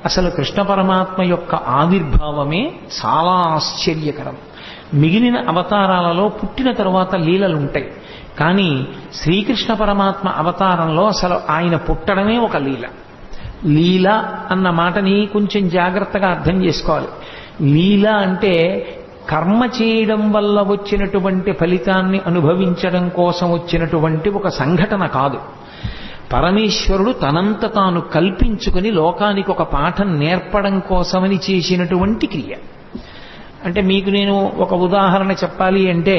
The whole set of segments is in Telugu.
అసలు కృష్ణ పరమాత్మ యొక్క ఆవిర్భావమే చాలా ఆశ్చర్యకరం. మిగిలిన అవతారాలలో పుట్టిన తరువాత లీలలుంటాయి, కానీ శ్రీకృష్ణ పరమాత్మ అవతారంలో అసలు ఆయన పుట్టడమే ఒక లీల. లీల అన్న మాటని కొంచెం జాగ్రత్తగా అర్థం చేసుకోవాలి. లీల అంటే కర్మ చేయడం వల్ల వచ్చినటువంటి ఫలితాన్ని అనుభవించడం కోసం వచ్చినటువంటి ఒక సంఘటన కాదు. పరమేశ్వరుడు తనంత తాను కల్పించుకుని లోకానికి ఒక పాఠం నేర్పడం కోసమని చేసినటువంటి క్రియ. అంటే మీకు నేను ఒక ఉదాహరణ చెప్పాలి అంటే,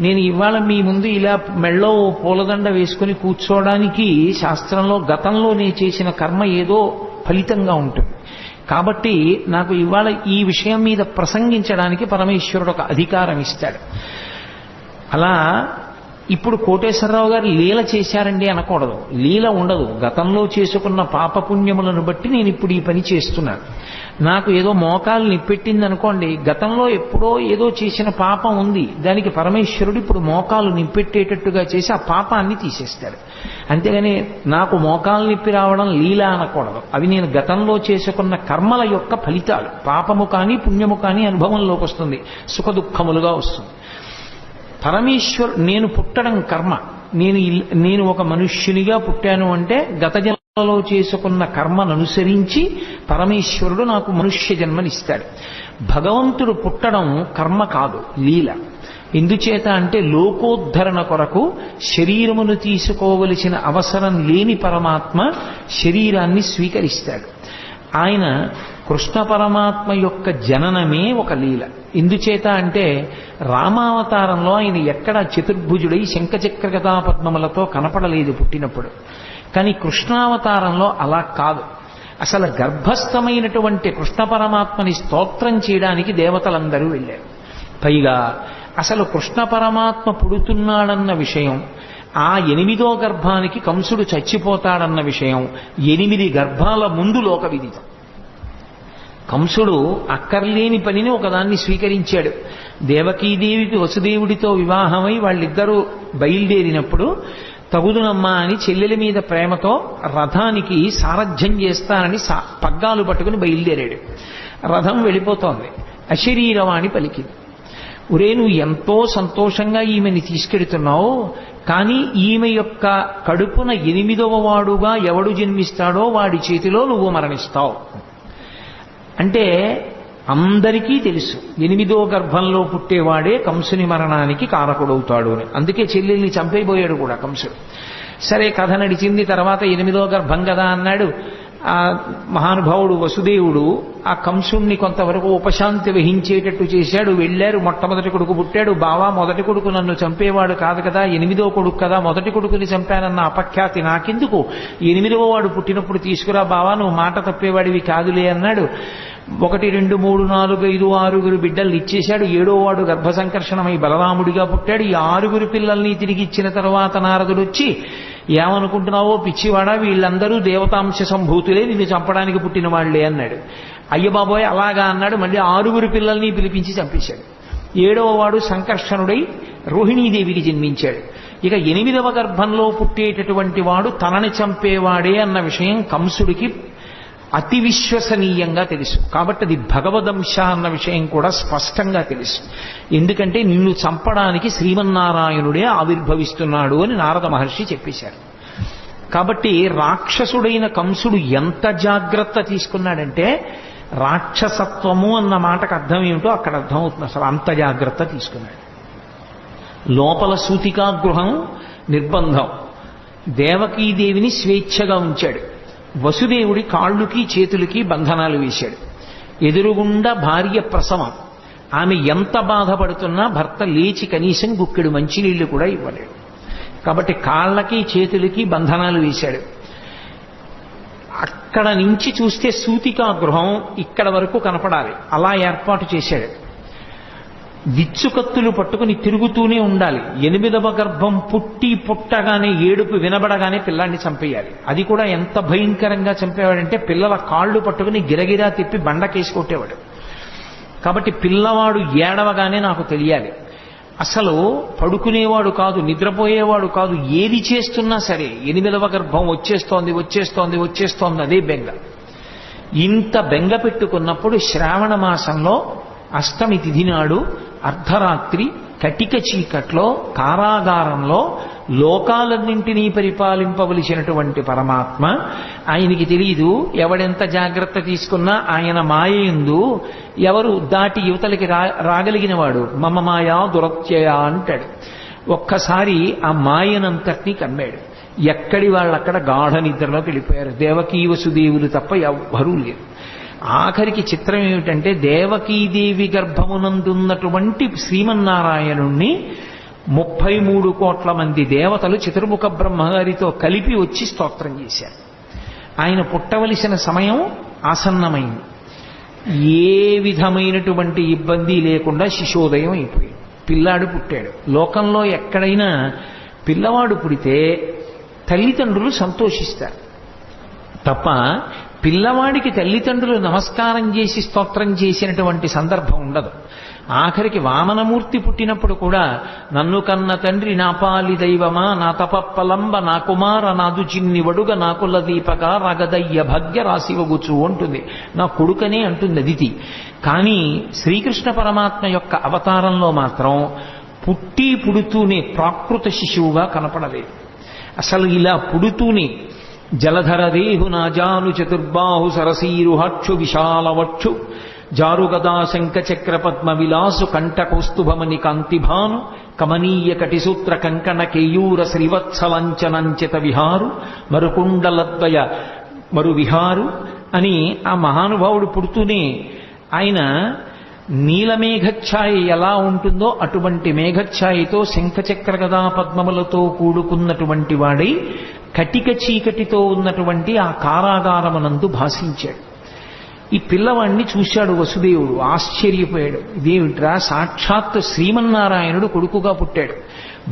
నేను ఇవాళ మీ ముందు ఇలా మెళ్ళో పూలదండ వేసుకుని కూర్చోవడానికి శాస్త్రంలో గతంలో నేను చేసిన కర్మ ఏదో ఫలితంగా ఉంటుంది. కాబట్టి నాకు ఇవాళ ఈ విషయం మీద ప్రసంగించడానికి పరమేశ్వరుడు ఒక అధికారం ఇస్తాడు. అలా ఇప్పుడు కోటేశ్వరరావు గారు లీల చేశారండి అనకూడదు. లీల ఉండదు. గతంలో చేసుకున్న పాపపుణ్యములను బట్టి నేను ఇప్పుడు ఈ పని చేస్తున్నాను. నాకు ఏదో మోకాలు నిప్పెట్టింది అనుకోండి, గతంలో ఎప్పుడో ఏదో చేసిన పాపం ఉంది, దానికి పరమేశ్వరుడు ఇప్పుడు మోకాలు నిప్పెట్టేటట్టుగా చేసి ఆ పాపాన్ని తీసేస్తాడు. అంతేగాని నాకు మోకాలు నిప్పి రావడం లీల అనకూడదు. అవి నేను గతంలో చేసుకున్న కర్మల యొక్క ఫలితాలు. పాపము కానీ పుణ్యము కానీ అనుభవంలోకి వస్తుంది, సుఖ దుఃఖములుగా వస్తుంది. నేను పుట్టడం కర్మ. నేను ఒక మనుష్యునిగా పుట్టాను అంటే గత జన్మలో చేసుకున్న కర్మను అనుసరించి పరమేశ్వరుడు నాకు మనుష్య జన్మనిస్తాడు. భగవంతుడు పుట్టడం కర్మ కాదు, లీల. ఎందుచేత అంటే లోకోద్ధరణ కొరకు శరీరమును తీసుకోవలసిన అవసరం లేని పరమాత్మ శరీరాన్ని స్వీకరిస్తాడు. ఆయన కృష్ణ పరమాత్మ యొక్క జననమే ఒక లీల. ఎందుచేత అంటే రామావతారంలో ఆయన ఎక్కడా చతుర్భుజుడై శంఖచక్ర గదా పద్మములతో కనపడలేదు పుట్టినప్పుడు. కానీ కృష్ణావతారంలో అలా కాదు. అసలు గర్భస్థమైనటువంటి కృష్ణ పరమాత్మని స్తోత్రం చేయడానికి దేవతలందరూ వెళ్ళారు. పైగా అసలు కృష్ణ పరమాత్మ పుడుతున్నాడన్న విషయం, ఆ 8వ గర్భానికి కంసుడు చచ్చిపోతాడన్న విషయం 8 గర్భాల ముందు లోక విదితం. కంసుడు అక్కర్లేని పనిని ఒకదాన్ని స్వీకరించాడు. దేవకీదేవికి వసుదేవుడితో వివాహమై వాళ్ళిద్దరూ బయలుదేరినప్పుడు తగుదునమ్మా అని చెల్లెలి మీద ప్రేమతో రథానికి సారథ్యం చేస్తానని పగ్గాలు పట్టుకుని బయలుదేరాడు. రథం వెళ్ళిపోతోంది. అశరీరవాణి పలికింది, ఒరే నువ్వు ఎంతో సంతోషంగా ఈమెని తీసుకెడుతున్నావు, కానీ ఈమె యొక్క కడుపున 8వ వాడుగా ఎవడు జన్మిస్తాడో వాడి చేతిలో నువ్వు మరణిస్తావు. అంటే అందరికీ తెలుసు 8వ గర్భంలో పుట్టేవాడే కంసుని మరణానికి కారకుడవుతాడు అని. అందుకే చెల్లెల్ని చంపైపోయాడు కూడా కంసుడు. సరే, కథ నడిచింది. తర్వాత 8వ గర్భం కదా అన్నాడు. ఆ మహానుభావుడు వసుదేవుడు ఆ కంసుణ్ణి కొంతవరకు ఉపశాంతి వహించేటట్టు చేశాడు. వెళ్ళారు. మొట్టమొదటి కొడుకు పుట్టాడు. బావా, మొదటి కొడుకు నన్ను చంపేవాడు కాదు కదా, 8వ కొడుకు కదా, మొదటి కొడుకుని చంపానన్న అపఖ్యాతి నాకెందుకు, 8వ వాడు పుట్టినప్పుడు తీసుకురా బావా, నువ్వు మాట తప్పేవాడివి కాదులే అన్నాడు. 1, 2, 3, 4, 5, 6 బిడ్డల్ని ఇచ్చేశాడు. 7వ వాడు గర్భ సంకర్షణమై బలరాముడిగా పుట్టాడు. ఈ 6 పిల్లల్ని తిరిగి ఇచ్చిన తర్వాత నారదుడు వచ్చి, ఏమనుకుంటున్నావో పిచ్చివాడా, వీళ్ళందరూ దేవతాంశ సంభూతులే, నిన్ను చంపడానికి పుట్టిన వాళ్లే అన్నాడు. అయ్య బాబోయ్ అలాగా అన్నాడు. మళ్ళీ 6 పిల్లల్ని పిలిపించి చంపేశాడు. 7వ వాడు సంకర్షణుడై రోహిణీదేవికి జన్మించాడు. ఇక 8వ గర్భంలో పుట్టేటటువంటి వాడు తనని చంపేవాడే అన్న విషయం కంసుడికి అతి విశ్వసనీయంగా తెలుసు. కాబట్టి అది భగవదంశ అన్న విషయం కూడా స్పష్టంగా తెలుసు. ఎందుకంటే నిన్ను చంపడానికి శ్రీమన్నారాయణుడే ఆవిర్భవిస్తున్నాడు అని నారద మహర్షి చెప్పేశారు. కాబట్టి రాక్షసుడైన కంసుడు ఎంత జాగ్రత్త తీసుకున్నాడంటే, రాక్షసత్వము అన్న మాటకు అర్థం ఏమిటో అక్కడ అర్థమవుతుంది. అసలు అంత జాగ్రత్త తీసుకున్నాడు. లోపల సూతికా గృహం నిర్బంధం, దేవకీదేవిని స్వేచ్ఛగా ఉంచాడు. వసుదేవుడి కాళ్ళుకి చేతులకి బంధనాలు వేశాడు. ఎదురుగుండా భార్య ప్రసవం. ఆమె ఎంత బాధపడుతున్నా భర్త లేచి కనీసం గుక్కెడు మంచినీళ్లు కూడా ఇవ్వలేడు. కాబట్టి కాళ్ళకి చేతులకి బంధనాలు వేశాడు. అక్కడ నుంచి చూస్తే సూతికా గృహం ఇక్కడ వరకు కనపడాలి, అలా ఏర్పాటు చేశాడు. విచ్చుకత్తులు పట్టుకుని తిరుగుతూనే ఉండాలి. 8వ గర్భం పుట్టగానే ఏడుపు వినబడగానే పిల్లాన్ని చంపేయాలి. అది కూడా ఎంత భయంకరంగా చంపేవాడంటే, పిల్లల కాళ్ళు పట్టుకుని గిరగిరా తిప్పి బండకేసి కొట్టేవాడు. కాబట్టి పిల్లవాడు ఏడవగానే నాకు తెలియాలి. అసలు పడుకునేవాడు కాదు, నిద్రపోయేవాడు కాదు, ఏది చేస్తున్నా సరే 8వ గర్భం వచ్చేస్తోంది అదే బెంగ. ఇంత బెంగ పెట్టుకున్నప్పుడు శ్రావణ మాసంలో అష్టమి తిథి నాడు అర్ధరాత్రి కటిక చీకట్లో కారాగారంలో లోకాలన్నింటినీ పరిపాలింపవలసినటువంటి పరమాత్మ, ఆయనకి తెలియదు ఎవడెంత జాగ్రత్త తీసుకున్నా ఆయన మాయందు ఎవరు దాటి యువతలకి రాగలిగిన వాడు. మమ మాయా దురత్యయ అంటాడు. ఒక్కసారి ఆ మాయనంతటినీ కమ్మాడు. ఎక్కడి వాళ్ళక్కడ గాఢ నిద్రలోకి వెళ్ళిపోయారు. దేవకీ వసుదేవులు తప్ప ఎవ్వరూ లేరు. ఆఖరికి చిత్రం ఏమిటంటే దేవకీదేవి గర్భమునందున్నటువంటి శ్రీమన్నారాయణుణ్ణి 33 కోట్ల మంది దేవతలు చతుర్ముఖ బ్రహ్మగారితో కలిపి వచ్చి స్తోత్రం చేశారు. ఆయన పుట్టవలసిన సమయం ఆసన్నమైంది. ఏ విధమైనటువంటి ఇబ్బంది లేకుండా శిశోదయం అయిపోయింది. పిల్లాడు పుట్టాడు. లోకంలో ఎక్కడైనా పిల్లవాడు పుడితే తల్లిదండ్రులు సంతోషిస్తారు తప్ప పిల్లవాడికి తల్లిదండ్రులు నమస్కారం చేసి స్తోత్రం చేసినటువంటి సందర్భం ఉండదు. ఆఖరికి వామనమూర్తి పుట్టినప్పుడు కూడా నన్ను కన్న తండ్రి నా పాలి దైవమా నా తపప్పలంబ నా కుమార నాదు చిన్ని వడుగ నాకుల దీపక రగదయ్య భాగ్య రాశివగుచు అంటుంది. నా కొడుకనే అంటుంది అదితి. కానీ శ్రీకృష్ణ పరమాత్మ యొక్క అవతారంలో మాత్రం పుడుతూనే ప్రాకృత శిశువుగా కనపడలేదు. అసలు ఇలా పుడుతూనే జలధరదేహు నాజాను చతుర్బాహు సరసీరుహక్షు విశాలవక్షు జారుగదా శంఖచక్ర పద్మ విలాసు కంఠ కౌస్తుభమణి కాంతిభాను కమనీయ కటిసూత్ర కంకణ కేయూర శ్రీవత్సలంచనంచిత విహారు మరుకుండలద్వయ మరు విహారు అని ఆ మహానుభావుడు పుడుతూనే ఆయన నీలమేఘఛాయ ఎలా ఉంటుందో అటువంటి మేఘఛాయతో శంఖచక్ర గదా పద్మములతో కూడుకున్నటువంటి వాడై కటిక చీకటితో ఉన్నటువంటి ఆ కారాగారమునందు భాషించాడు. ఈ పిల్లవాడిని చూశాడు వసుదేవుడు. ఆశ్చర్యపోయాడు. ఇదేమిట్రా, సాక్షాత్ శ్రీమన్నారాయణుడు కొడుకుగా పుట్టాడు.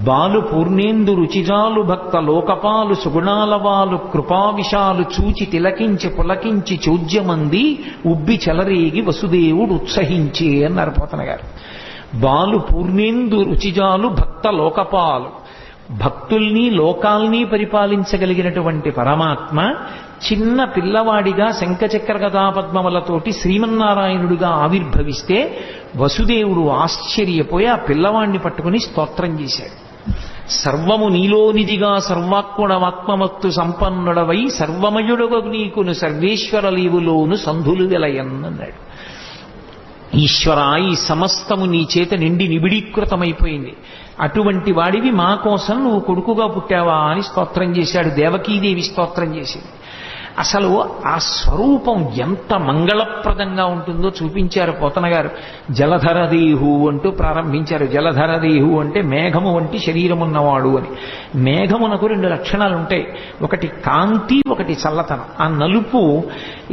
బాలు పూర్ణేందు రుచిజాలు భక్త లోకపాలు సుగుణాలవాలు కృపావిశాలు చూచి తిలకించి పులకించి చౌజ్యమంది ఉబ్బి చెలరేగి వసుదేవుడు ఉత్సహించే అన్నారు పోతన గారు. బాలు పూర్ణేందు రుచిజాలు భక్త లోకపాలు, భక్తుల్ని లోకాల్ని పరిపాలించగలిగినటువంటి పరమాత్మ చిన్న పిల్లవాడిగా శంఖచక్ర గదా పద్మములతోటి శ్రీమన్నారాయణుడిగా ఆవిర్భవిస్తే వసుదేవుడు ఆశ్చర్యపోయి ఆ పిల్లవాడిని పట్టుకుని స్తోత్రం చేశాడు. సర్వము నీలోనిదిగా సర్వాత్మడవాత్మమత్తు సంపన్నుడవై సర్వమయుడగు నీకును సర్వేశ్వర లీవులోను సంధులు వెలయన్నాడు. ఈశ్వరా, ఈ సమస్తము నీ చేత నిండి నిబిడీకృతమైపోయింది. అటువంటి వాడివి మా కోసం నువ్వు కొడుకుగా పుట్టావా అని స్తోత్రం చేశాడు. దేవకీదేవి స్తోత్రం చేసింది. అసలు ఆ స్వరూపం ఎంత మంగళప్రదంగా ఉంటుందో చూపించారు పోతన గారు. జలధరదేహు అంటూ ప్రారంభించారు. జలధరదేహు అంటే మేఘము వంటి శరీరమున్నవాడు అని. మేఘమునకు 2 లక్షణాలు ఉంటాయి. ఒకటి కాంతి, ఒకటి చల్లతనం. ఆ నలుపు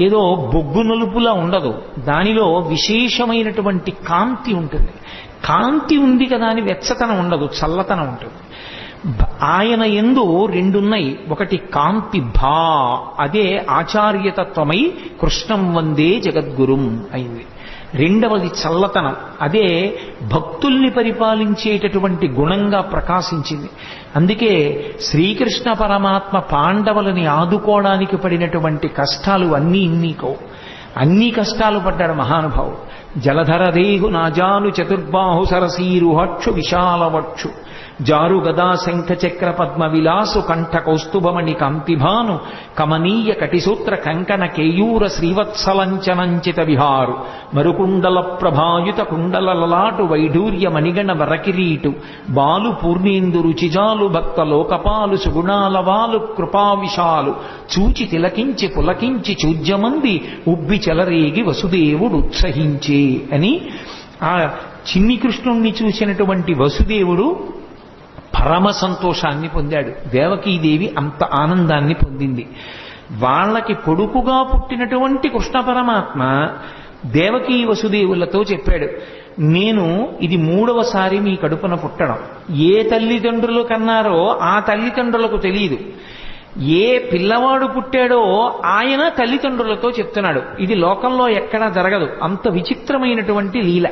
ఏదో బొగ్గు నలుపులా ఉండదు. దానిలో విశేషమైనటువంటి కాంతి ఉంటుంది. కాంతి ఉంది కదా అని వెచ్చతనం ఉండదు, చల్లతనం ఉంటుంది. ఆయన యందు 2 ఉన్నాయి. ఒకటి కాంతి భా, అదే ఆచార్యతత్వమై కృష్ణం వందే జగద్గురుం అయింది. రెండవది చల్లతనం, అదే భక్తుల్ని పరిపాలించేటటువంటి గుణంగా ప్రకాశించింది. అందుకే శ్రీకృష్ణ పరమాత్మ పాండవులని ఆదుకోవడానికి పడినటువంటి కష్టాలు అన్నీ ఇన్నీకో, అన్ని కష్టాలు పడ్డాడు మహానుభావుడు. జలధరదేహు నాజాను చతుర్బాహు సరసీరుహక్షు విశాలవక్షు జారు గదా శంఖచక్ర పద్మ విలాసు కంఠ కౌస్తుభమణి కాంతిభాను కమనీయ కటిసూత్ర కంకణ కేయూర శ్రీవత్సలంచనంచిత విహారు మరుకుండల ప్రభాయుత కుండల లలాటు వైఢూర్య మణిగణ వరకిరీటు బాలు పూర్ణేందు రుచిజాలు భక్త లోకపాలు సుగుణాలవాలు కృపావిశాలు చూచి తిలకించి పులకించి చూజ్యమంది ఉబ్బి చెలరేగి వసుదేవుడు ఉత్సహించే అని ఆ చిన్ని కృష్ణుణ్ణి చూసినటువంటి వసుదేవుడు పరమ సంతోషాన్ని పొందాడు. దేవకీదేవి అంత ఆనందాన్ని పొందింది. వాళ్ళకి కొడుకుగా పుట్టినటువంటి కృష్ణ పరమాత్మ దేవకీ వసుదేవులతో చెప్పాడు, నేను ఇది 3వసారి మీ కడుపున పుట్టడం. ఏ తల్లిదండ్రులు కన్నారో ఆ తల్లిదండ్రులకు తెలియదు. ఏ పిల్లవాడు పుట్టాడో ఆయన తల్లిదండ్రులతో చెప్తున్నాడు. ఇది లోకంలో ఎక్కడా జరగదు. అంత విచిత్రమైనటువంటి లీల.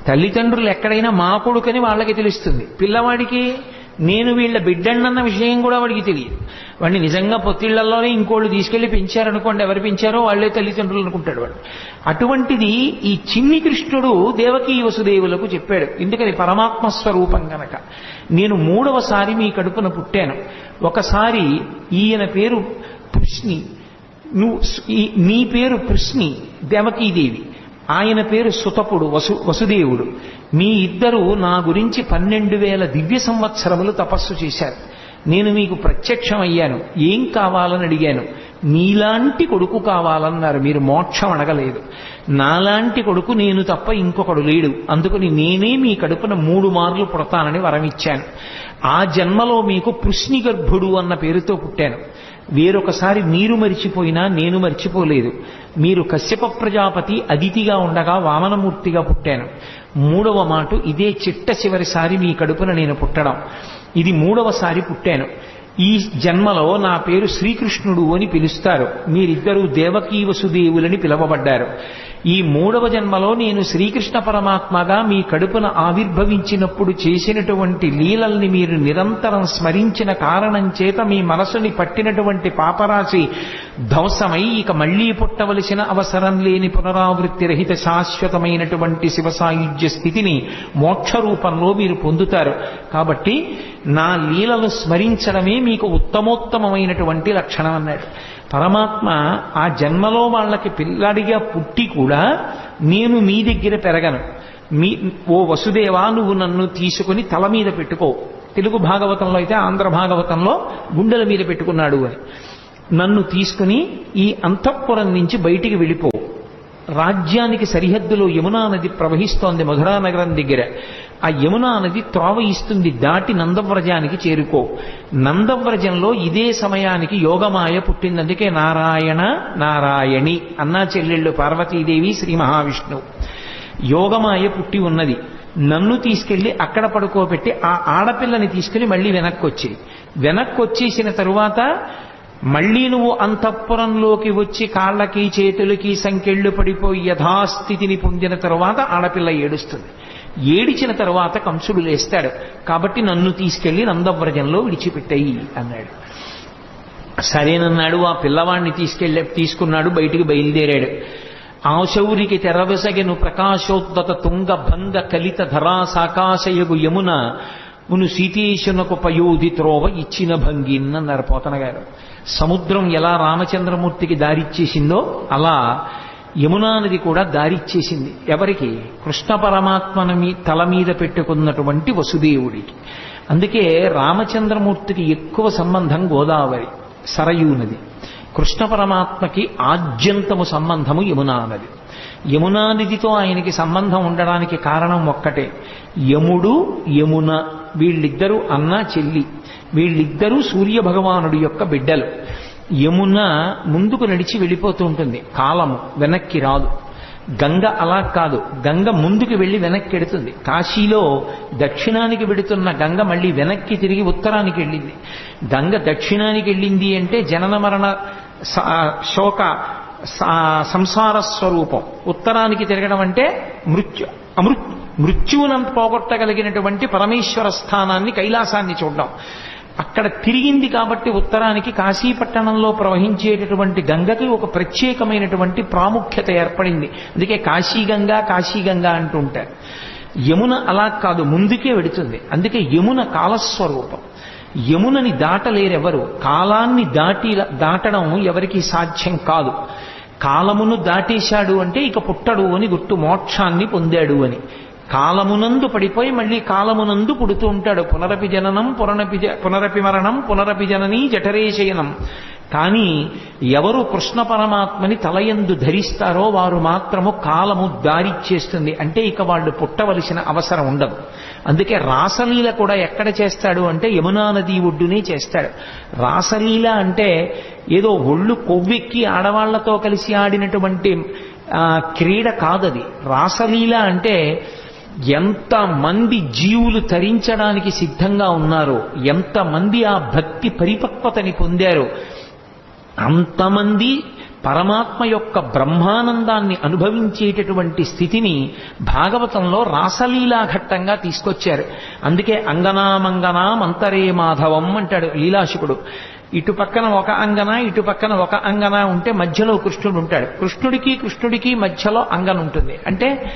తల్లిదండ్రులు ఎక్కడైనా మా కొడుకని వాళ్ళకి తెలుస్తుంది, పిల్లవాడికి నేను వీళ్ళ బిడ్డన్నన్న విషయం కూడా వాడికి తెలియదు. వాడిని నిజంగా పొత్తిళ్లలోనే ఇంకోళ్ళు తీసుకెళ్లి పెంచారనుకోండి, ఎవరు పెంచారో వాళ్లే తల్లిదండ్రులు అనుకుంటాడు వాడు. అటువంటిది ఈ చిన్ని కృష్ణుడు దేవకీ వసుదేవులకు చెప్పాడు. ఎందుకని? పరమాత్మ స్వరూపం గనక. నేను 3వసారి మీ కడుపున పుట్టాను. ఒకసారి ఈయన పేరు కృష్ణి, నీ పేరు కృష్ణి దేవకీదేవి, ఆయన పేరు సుతపుడు వసుదేవుడు. మీ ఇద్దరు నా గురించి 12,000 దివ్య సంవత్సరములు తపస్సు చేశారు. నేను మీకు ప్రత్యక్షం అయ్యాను. ఏం కావాలని అడిగాను. నీలాంటి కొడుకు కావాలన్నారు. మీరు మోక్షం అడగలేదు. నాలాంటి కొడుకు నేను తప్ప ఇంకొకడు లేడు, అందుకని నేనే మీ కడుపున 3 మార్లు పుడతానని వరమిచ్చాను. ఆ జన్మలో మీకు పృష్ణి గర్భుడు అన్న పేరుతో పుట్టాను. వేరొకసారి మీరు మరిచిపోయినా నేను మరిచిపోలేదు. మీరు కశ్యప ప్రజాపతి అదితిగా ఉండగా వామనమూర్తిగా పుట్టాను. 3వ మాట ఇదే చిట్ట చివరిసారి మీ కడుపున నేను పుట్టడం. ఇది 3వసారి పుట్టాను. ఈ జన్మలో నా పేరు శ్రీకృష్ణుడు అని పిలుస్తారు. మీరిద్దరూ దేవకీ వసుదేవులని పిలవబడ్డారు. ఈ 3వ జన్మలో నేను శ్రీకృష్ణ పరమాత్మగా మీ కడుపున ఆవిర్భవించినప్పుడు చేసినటువంటి లీలల్ని మీరు నిరంతరం స్మరించిన కారణం చేత మీ మనసుని పట్టినటువంటి పాపరాశి ధ్వంసమై ఇక మళ్లీ పుట్టవలసిన అవసరం లేని పునరావృత్తి రహిత శాశ్వతమైనటువంటి శివసాయుజ్య స్థితిని మోక్ష రూపంలో మీరు పొందుతారు. కాబట్టి నా లీలలు స్మరించడమే మీకు ఉత్తమోత్తమమైనటువంటి లక్షణం అన్నాడు. పరమాత్మ ఆ జన్మలో వాళ్ళకి పిల్లాడిగా పుట్టి కూడా నేను మీ దగ్గర పెరగను. ఓ వసుదేవా, నువ్వు నన్ను తీసుకుని తల మీద పెట్టుకో. తెలుగు భాగవతంలో అయితే ఆంధ్ర భాగవతంలో గుండెల మీద పెట్టుకున్నాడు అని. నన్ను తీసుకుని ఈ అంతఃపురం నుంచి బయటికి వెళ్ళిపో. రాజ్యానికి సరిహద్దులో యమునా నది ప్రవహిస్తోంది మధురా నగరం దగ్గర. ఆ యమునా నది త్రోవ ఇస్తుంది, దాటి నందవ్రజానికి చేరుకో. నందవ్రజంలో ఇదే సమయానికి యోగమాయ పుట్టింది. అందుకే నారాయణ నారాయణి అన్నా చెల్లెళ్ళు పార్వతీదేవి శ్రీ మహావిష్ణువు. యోగమాయ పుట్టి ఉన్నది. నన్ను తీసుకెళ్లి అక్కడ పడుకోబెట్టి ఆ ఆడపిల్లని తీసుకెళ్లి మళ్ళీ వెనక్కొచ్చేసిన తరువాత మళ్లీ నువ్వు అంతఃపురంలోకి వచ్చి కాళ్ళకి చేతులకి సంకెళ్ళు పడిపోయి యథాస్థితిని పొందిన తరువాత ఆడపిల్ల ఏడుస్తుంది. ఏడిచిన తరువాత కంసుడు లేస్తాడు. కాబట్టి నన్ను తీసుకెళ్లి నందవ్రజంలో విడిచిపెట్టాయి అన్నాడు. సరేనన్నాడు. ఆ పిల్లవాడిని తీసుకున్నాడు. బయటికి బయలుదేరాడు. ఆశౌరికి తెరవెసగెను ప్రకాశోద్దత తుంగ భంగ కలిత ధరా సాకాశయగు యమున మును సీతేశునకు పయోధి త్రోవ ఇచ్చిన భంగిన్నన్నారు పోతన గారు. సముద్రం ఎలా రామచంద్రమూర్తికి దారిచ్చేసిందో అలా యమునా నది కూడా దారిచ్చేసింది. ఎవరికి? కృష్ణ పరమాత్మని తల మీద పెట్టుకున్నటువంటి వసుదేవుడికి. అందుకే రామచంద్రమూర్తికి ఎక్కువ సంబంధం గోదావరి సరయూ నది. కృష్ణ పరమాత్మకి ఆద్యంతము సంబంధము యమునా నది. యమునా నదితో ఆయనకి సంబంధం ఉండడానికి కారణం ఒక్కటే. యముడు యమున వీళ్ళిద్దరూ అన్న చెల్లి. వీళ్ళిద్దరూ సూర్యభగవానుడి యొక్క బిడ్డలు. యమున ముందుకు నడిచి వెళ్ళిపోతూ ఉంటుంది. కాలము వెనక్కి రాదు. గంగ అలా కాదు. గంగ ముందుకు వెళ్ళి వెనక్కి వెడుతుంది. కాశీలో దక్షిణానికి వెడుతున్న గంగ మళ్ళీ వెనక్కి తిరిగి ఉత్తరానికి వెళ్ళింది. గంగ దక్షిణానికి వెళ్ళింది అంటే జనన మరణ శోక సంసార స్వరూపం. ఉత్తరానికి తిరగడం అంటే మృత్యువునంత పోగొట్టగలిగినటువంటి పరమేశ్వర స్థానాన్ని, కైలాసాన్ని చూడడం. అక్కడ తిరిగింది కాబట్టి ఉత్తరానికి కాశీపట్టణంలో ప్రవహించేటటువంటి గంగకి ఒక ప్రత్యేకమైనటువంటి ప్రాముఖ్యత ఏర్పడింది. అందుకే కాశీగంగా అంటూ ఉంటారు. యమున అలా కాదు, ముందుకే వెడుతుంది. అందుకే యమున కాలస్వరూపం. యమునని దాటలేరెవరు. కాలాన్ని దాటడం ఎవరికి సాధ్యం కాదు. కాలమును దాటేశాడు అంటే ఇక పుట్టడు అని గుర్తు, మోక్షాన్ని పొందాడు అని. కాలమునందు పడిపోయి మళ్ళీ కాలమునందు పుడుతూ ఉంటాడు. పునరపి జననం పునరపి మరణం పునరపి జననీ జఠరేశయనం. కానీ ఎవరు కృష్ణ పరమాత్మని తలయందు ధరిస్తారో వారు మాత్రము కాలము దారిచ్చేస్తుంది. అంటే ఇక వాళ్ళు పుట్టవలసిన అవసరం ఉండదు. అందుకే రాసలీల కూడా ఎక్కడ చేస్తాడు అంటే యమునా నది ఒడ్డునే చేస్తాడు. రాసలీల అంటే ఏదో ఒళ్ళు కొవ్వెక్కి ఆడవాళ్లతో కలిసి ఆడినటువంటి క్రీడ కాదది. రాసలీల అంటే ఎంతమంది జీవులు తరించడానికి సిద్ధంగా ఉన్నారో, ఎంతమంది ఆ భక్తి పరిపక్వతని పొందారో అంతమంది పరమాత్మ యొక్క బ్రహ్మానందాన్ని అనుభవించేటటువంటి స్థితిని భాగవతంలో రాసలీలా ఘట్టంగా తీసుకొచ్చారు. అందుకే అంగనామంగనా మంతరే మాధవం అంటాడు లీలాశుకుడు. ఇటు పక్కన ఒక అంగన, ఇటు పక్కన ఒక అంగన ఉంటే మధ్యలో కృష్ణుడు ఉంటాడు. కృష్ణుడికి మధ్యలో అంగన ఉంటుంది. అంటే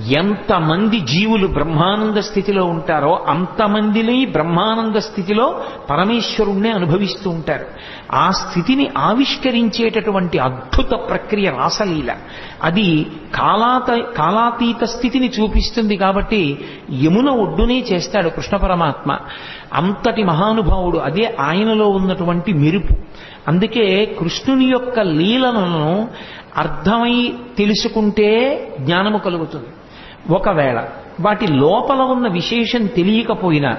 ఎంతమంది జీవులు బ్రహ్మానంద స్థితిలో ఉంటారో అంతమందిని బ్రహ్మానంద స్థితిలో పరమేశ్వరుణ్ణే అనుభవిస్తూ ఉంటారు. ఆ స్థితిని ఆవిష్కరించేటటువంటి అద్భుత ప్రక్రియ రాసలీల. అది కాలాతీత స్థితిని చూపిస్తుంది. కాబట్టి యమున ఒడ్డునే చేస్తాడు కృష్ణ పరమాత్మ. అంతటి మహానుభావుడు. అదే ఆయనలో ఉన్నటువంటి మెరుపు. అందుకే కృష్ణుని యొక్క లీలలను అర్థమై తెలుసుకుంటే జ్ఞానము కలుగుతుంది. ఒకవేళ వాటి లోపల ఉన్న విశేషం తెలియకపోయినా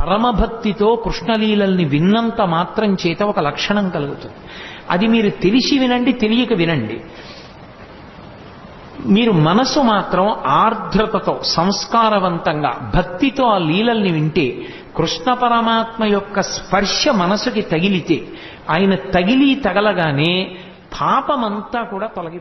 పరమభక్తితో కృష్ణలీలల్ని విన్నంత మాత్రం చేత ఒక లక్షణం కలుగుతుంది. అది మీరు తెలిసి వినండి, తెలియక వినండి. మీరు మనసు మాత్రం ఆర్ద్రతతో సంస్కారవంతంగా భక్తితో ఆ లీలల్ని వింటే, కృష్ణ పరమాత్మ యొక్క స్పర్శ మనసుకి తగిలితే, ఆయన తగిలి తగలగానే పాపమంతా కూడా తొలగి